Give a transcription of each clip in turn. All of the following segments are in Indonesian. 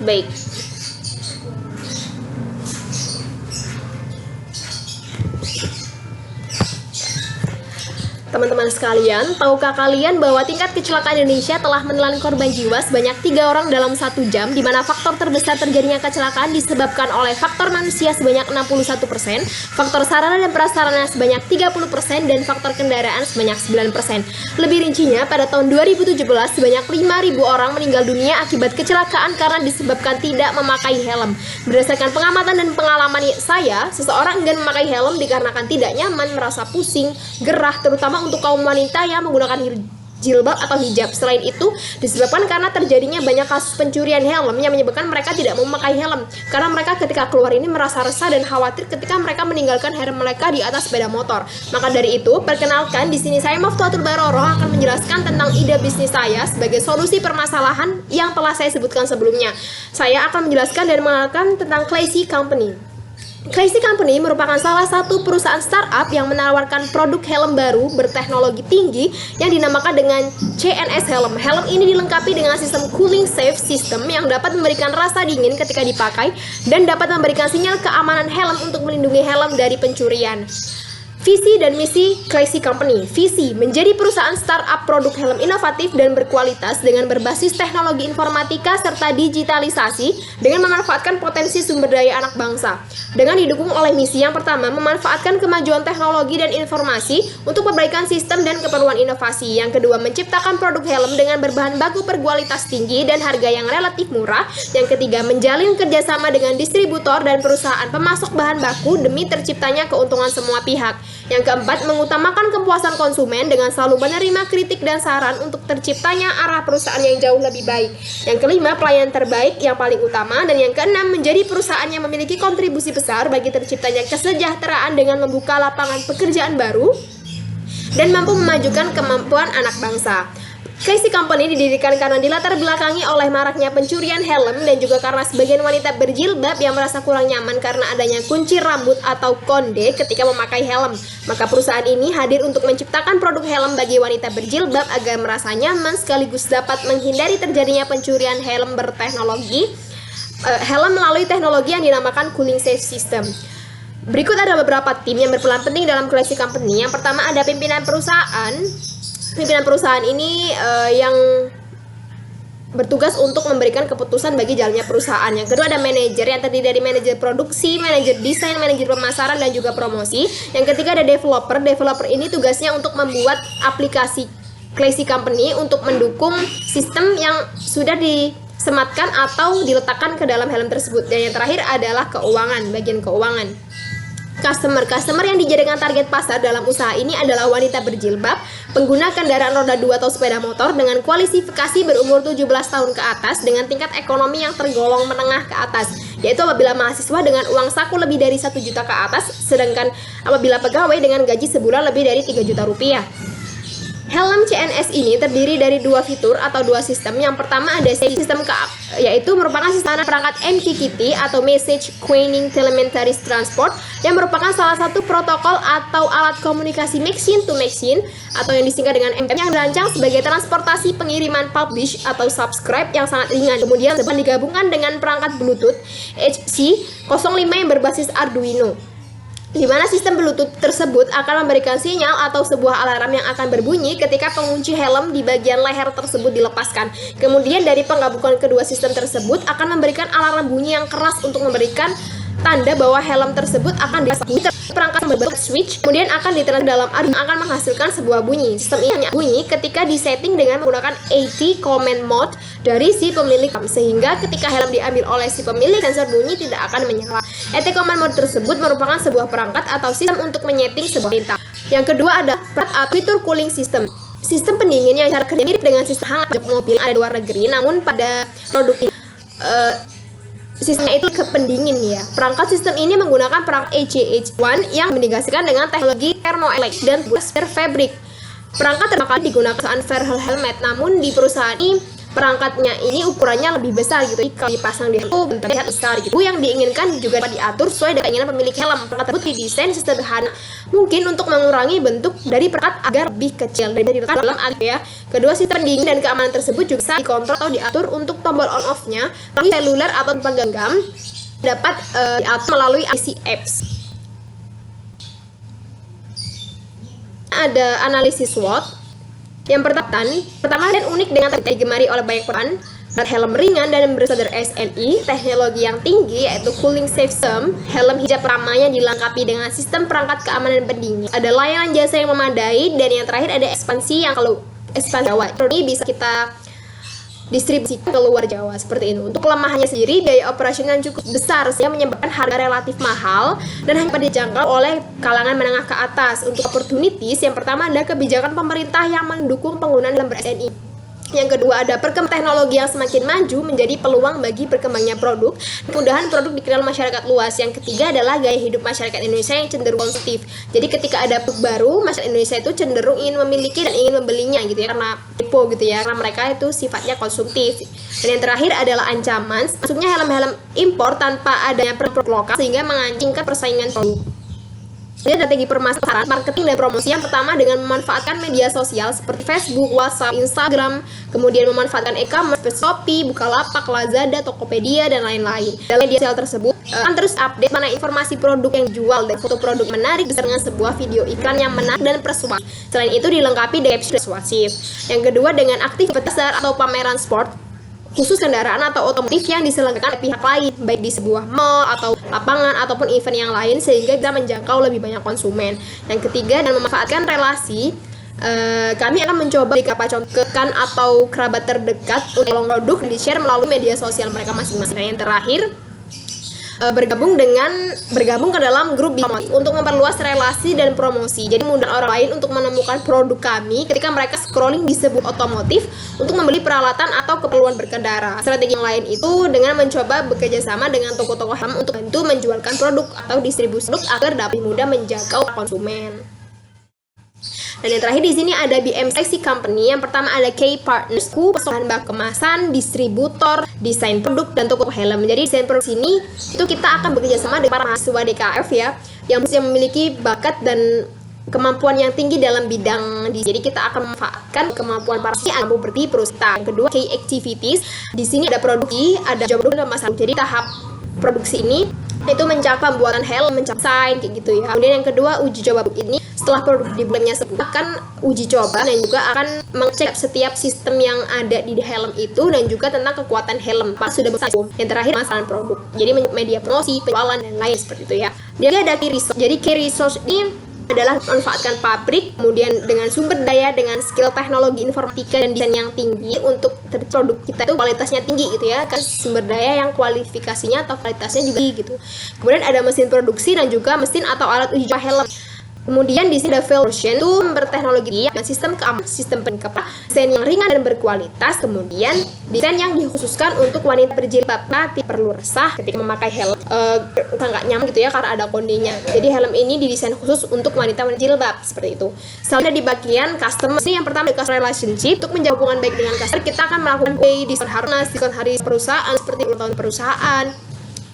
Baik. Teman-teman sekalian, tahukah kalian bahwa tingkat kecelakaan Indonesia telah menelan korban jiwa sebanyak 3 orang dalam 1 jam, di mana faktor terbesar terjadinya kecelakaan disebabkan oleh faktor manusia sebanyak 61%, faktor sarana dan prasarana sebanyak 30%, dan faktor kendaraan sebanyak 9%. Lebih rincinya, pada tahun 2017 sebanyak 5.000 orang meninggal dunia akibat kecelakaan karena disebabkan tidak memakai helm. Berdasarkan pengamatan dan pengalaman saya, seseorang enggan memakai helm dikarenakan tidak nyaman, merasa pusing, gerah, terutama untuk kaum wanita yang menggunakan jilbab atau hijab. Selain itu, disebabkan karena terjadinya banyak kasus pencurian helm yang menyebabkan mereka tidak memakai helm, karena mereka ketika keluar ini merasa resah dan khawatir ketika mereka meninggalkan helm mereka di atas sepeda motor. Maka dari itu, perkenalkan di sini saya Maftuhatul Baroroh akan menjelaskan tentang ide bisnis saya sebagai solusi permasalahan yang telah saya sebutkan sebelumnya. Saya akan menjelaskan dan mengenalkan tentang Classy Company. Classy Company merupakan salah satu perusahaan startup yang menawarkan produk helm baru berteknologi tinggi yang dinamakan dengan CNS Helm. Helm ini dilengkapi dengan sistem cooling safe system yang dapat memberikan rasa dingin ketika dipakai dan dapat memberikan sinyal keamanan helm untuk melindungi helm dari pencurian. Visi dan misi Classy Company. Visi, menjadi perusahaan startup produk helm inovatif dan berkualitas dengan berbasis teknologi informatika serta digitalisasi dengan memanfaatkan potensi sumber daya anak bangsa. Dengan didukung oleh misi yang pertama, memanfaatkan kemajuan teknologi dan informasi untuk perbaikan sistem dan keperluan inovasi. Yang kedua, menciptakan produk helm dengan berbahan baku berkualitas tinggi dan harga yang relatif murah. Yang ketiga, menjalin kerjasama dengan distributor dan perusahaan pemasok bahan baku demi terciptanya keuntungan semua pihak. Yang keempat, mengutamakan kepuasan konsumen dengan selalu menerima kritik dan saran untuk terciptanya arah perusahaan yang jauh lebih baik. Yang kelima, pelayanan terbaik yang paling utama. Dan yang keenam, menjadi perusahaan yang memiliki kontribusi besar bagi terciptanya kesejahteraan dengan membuka lapangan pekerjaan baru dan mampu memajukan kemampuan anak bangsa. Classy Company didirikan karena dilatar belakangi oleh maraknya pencurian helm dan juga karena sebagian wanita berjilbab yang merasa kurang nyaman karena adanya kunci rambut atau konde ketika memakai helm. Maka perusahaan ini hadir untuk menciptakan produk helm bagi wanita berjilbab agar merasa nyaman sekaligus dapat menghindari terjadinya pencurian helm berteknologi helm melalui teknologi yang dinamakan cooling safe system. Berikut ada beberapa tim yang berperan penting dalam Classy Company. Yang pertama ada pimpinan perusahaan. Pimpinan perusahaan ini yang bertugas untuk memberikan keputusan bagi jalannya perusahaan. Yang kedua ada manajer yang terdiri dari manajer produksi, manajer desain, manajer pemasaran, dan juga promosi. Yang ketiga ada developer. Developer ini tugasnya untuk membuat aplikasi Classy Company untuk mendukung sistem yang sudah disematkan atau diletakkan ke dalam helm tersebut. Dan yang terakhir adalah keuangan, bagian keuangan. Customer yang dijadikan target pasar dalam usaha ini adalah wanita berjilbab, pengguna kendaraan roda 2 atau sepeda motor dengan kualifikasi berumur 17 tahun ke atas dengan tingkat ekonomi yang tergolong menengah ke atas, yaitu apabila mahasiswa dengan uang saku lebih dari 1 juta ke atas, sedangkan apabila pegawai dengan gaji sebulan lebih dari 3 juta rupiah. Helm CNS ini terdiri dari 2 fitur atau 2 sistem. Yang pertama ada sistem yaitu merupakan sistem perangkat MQTT atau Message Queuing Telemetry Transport yang merupakan salah satu protokol atau alat komunikasi machine to machine atau yang disingkat dengan MM yang dirancang sebagai transportasi pengiriman publish atau subscribe yang sangat ringan. Kemudian digabungkan dengan perangkat Bluetooth HC05 yang berbasis Arduino, di mana sistem Bluetooth tersebut akan memberikan sinyal atau sebuah alarm yang akan berbunyi ketika pengunci helm di bagian leher tersebut dilepaskan. Kemudian dari penggabungan kedua sistem tersebut akan memberikan alarm bunyi yang keras untuk memberikan tanda bahwa helm tersebut akan dipasang. Perangkat berbentuk switch kemudian akan diterapkan dalam Arduino akan menghasilkan sebuah bunyi. Sistem ini hanya bunyi ketika disetting dengan menggunakan AT command mode dari si pemilik, sehingga ketika helm diambil oleh si pemilik sensor bunyi tidak akan menyala. AT command mode tersebut merupakan sebuah perangkat atau sistem untuk menyeting sebuah perintah. Yang kedua ada fitur cooling system. Sistem pendingin yang cara kerja mirip dengan sistem hangat mobil ada di luar negeri, namun pada produk ini sistemnya itu kependingin ya. Perangkat sistem ini menggunakan perangkat ECH1 yang diintegrasikan dengan teknologi thermoelectric dan fabric. Perangkat terbaik digunakan perusahaan Verhel Helmet, namun di perusahaan ini perangkatnya ini ukurannya lebih besar gitu. Kalau dipasang di helm terlihat besar gitu. Yang diinginkan juga dapat diatur sesuai dengan keinginan pemilik helm. Perangkat tersebut didesain sesederhana mungkin untuk mengurangi bentuk dari perangkat agar lebih kecil dan diletakkan dalam ya. Kedua, sistem pendingin dan keamanan tersebut juga bisa dikontrol atau diatur. Untuk tombol on off-nya melalui seluler atau tempat genggam dapat diatur melalui aplikasi apps. Ada analisis SWOT. Yang pertama dan unik dengan digemari oleh banyak peran, helm ringan dan berstandar SNI, teknologi yang tinggi yaitu cooling safe system, helm hijab ramanya dilengkapi dengan sistem perangkat keamanan pendingin, ada layanan jasa yang memadai, dan yang terakhir ada ekspansi Jawa. Ini bisa kita distribusikan ke luar Jawa seperti itu. Untuk kelemahannya sendiri, daya operasional yang cukup besar sehingga menyebabkan harga relatif mahal dan hanya dijangkau oleh kalangan menengah ke atas. Untuk opportunities, yang pertama ada kebijakan pemerintah yang mendukung penggunaan helm ber-SNI. Yang kedua ada perkembangan teknologi yang semakin maju menjadi peluang bagi berkembangnya produk, kemudahan produk dikenal masyarakat luas. Yang ketiga adalah gaya hidup masyarakat Indonesia yang cenderung konsumtif. Jadi ketika ada produk baru, masyarakat Indonesia itu cenderung ingin memiliki dan ingin membelinya gitu ya, karena tipe gitu ya, karena mereka itu sifatnya konsumtif. Dan yang terakhir adalah ancaman, maksudnya helm-helm impor tanpa adanya produk lokal sehingga mengancingkan persaingan produk. Jadi strategi pemasaran, marketing, dan promosi. Yang pertama dengan memanfaatkan media sosial seperti Facebook, WhatsApp, Instagram, kemudian memanfaatkan e-commerce seperti Shopee, Bukalapak, Lazada, Tokopedia, dan lain-lain. Dalam media sosial tersebut akan terus update mana informasi produk yang dijual dan foto produk menarik dengan sebuah video iklan yang menarik dan persuasif. Selain itu dilengkapi dengan caption persuasif. Yang kedua dengan aktivitas atau pameran sport khusus kendaraan atau otomotif yang diselenggarakan oleh pihak lain, baik di sebuah mall atau lapangan ataupun event yang lain, sehingga bisa menjangkau lebih banyak konsumen. Yang ketiga, dan memanfaatkan relasi, kami akan mencoba beberapa contohkan atau kerabat terdekat untuk produk di-share melalui media sosial mereka masing-masing. Yang terakhir, bergabung ke dalam grup promosi untuk memperluas relasi dan promosi. Jadi mudah orang lain untuk menemukan produk kami ketika mereka scrolling di sebuah otomotif untuk membeli peralatan atau keperluan berkendara. Strategi yang lain itu dengan mencoba bekerja sama dengan toko-toko helm untuk bantu menjualkan produk atau distribusi produk agar dapat mudah menjangkau konsumen. Dan yang terakhir di sini ada BM Seleksi Company. Yang pertama ada K Partners, bahan baku kemasan, distributor, desain produk, dan toko helm. Jadi desain produk sini itu kita akan bekerja sama dengan para mahasiswa DKF ya, yang memiliki bakat dan kemampuan yang tinggi dalam bidang jadi kita akan memanfaatkan kemampuan para siswa yang mampu berdiri perusahaan. Yang kedua K Activities. Di sini ada produksi, ada job produk, dan masalah. Jadi tahap produksi ini itu mencakup pembuatan helm, mencakup desain kayak gitu ya. Kemudian yang kedua uji coba ini setelah produk dibuatnya akan uji coba dan juga akan mengecek setiap sistem yang ada di helm itu dan juga tentang kekuatan helm pas sudah besar. Yang terakhir masalah produk, jadi media promosi, penjualan, dan lain seperti itu ya. Dia ada key resource. Jadi key resource ini adalah memanfaatkan pabrik, kemudian dengan sumber daya, dengan skill teknologi informatika dan desain yang tinggi untuk produk kita itu kualitasnya tinggi gitu ya, kan sumber daya yang kualifikasinya atau kualitasnya juga tinggi gitu. Kemudian ada mesin produksi dan juga mesin atau alat uji coba helm. Kemudian di sini ada field version itu berteknologi dengan sistem keamanan, sistem pengkepan, desain yang ringan dan berkualitas. Kemudian desain yang dikhususkan untuk wanita berjilbab, tidak perlu resah ketika memakai helm, nggak nyaman gitu ya karena ada kondenya. Jadi helm ini didesain khusus untuk wanita berjilbab seperti itu. Selanjutnya di bagian customer ini yang pertama customer relationship. Untuk menjaga hubungan baik dengan customer, kita akan melakukan diskon harnas, diskon hari perusahaan seperti ulang tahun perusahaan,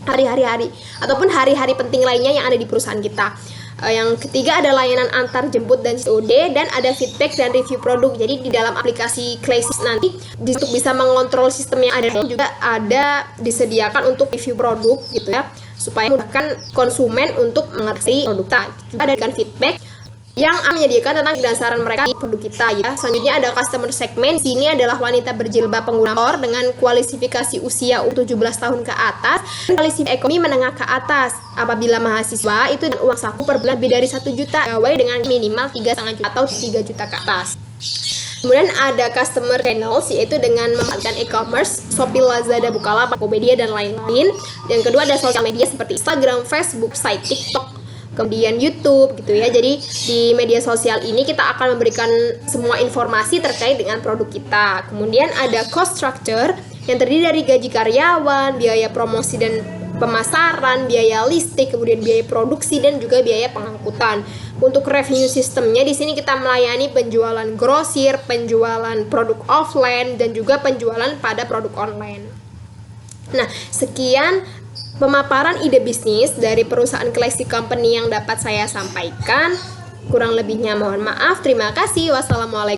hari-hari ataupun hari-hari penting lainnya yang ada di perusahaan kita. Yang ketiga ada layanan antar jemput dan COD, dan ada feedback dan review produk. Jadi di dalam aplikasi Claysis nanti untuk bisa mengontrol sistem yang ada juga ada disediakan untuk review produk gitu ya, supaya memudahkan konsumen untuk mengerti produk kita. Juga ada feedback yang menyediakan tentang dasaran mereka di produk kita ya. Selanjutnya ada customer segment. Sini adalah wanita berjilbab pengguna motor dengan kualifikasi usia 17 tahun ke atas dan kualifikasi ekonomi menengah ke atas. Apabila mahasiswa itu uang saku per bulan lebih dari 1 juta, pegawai dengan minimal 3,5 juta atau 3 juta ke atas. Kemudian ada customer channels, yaitu dengan memanfaatkan e-commerce, Shopee, Lazada, Bukalapak, Tokopedia, dan lain-lain. Yang kedua ada sosial media seperti Instagram, Facebook, site TikTok, kemudian YouTube gitu ya. Jadi di media sosial ini kita akan memberikan semua informasi terkait dengan produk kita. Kemudian ada cost structure yang terdiri dari gaji karyawan, biaya promosi dan pemasaran, biaya listing, kemudian biaya produksi, dan juga biaya pengangkutan. Untuk revenue sistemnya di sini kita melayani penjualan grosir, penjualan produk offline, dan juga penjualan pada produk online. Nah, sekian pemaparan ide bisnis dari perusahaan Classic Company yang dapat saya sampaikan. Kurang lebihnya mohon maaf. Terima kasih. Wassalamualaikum.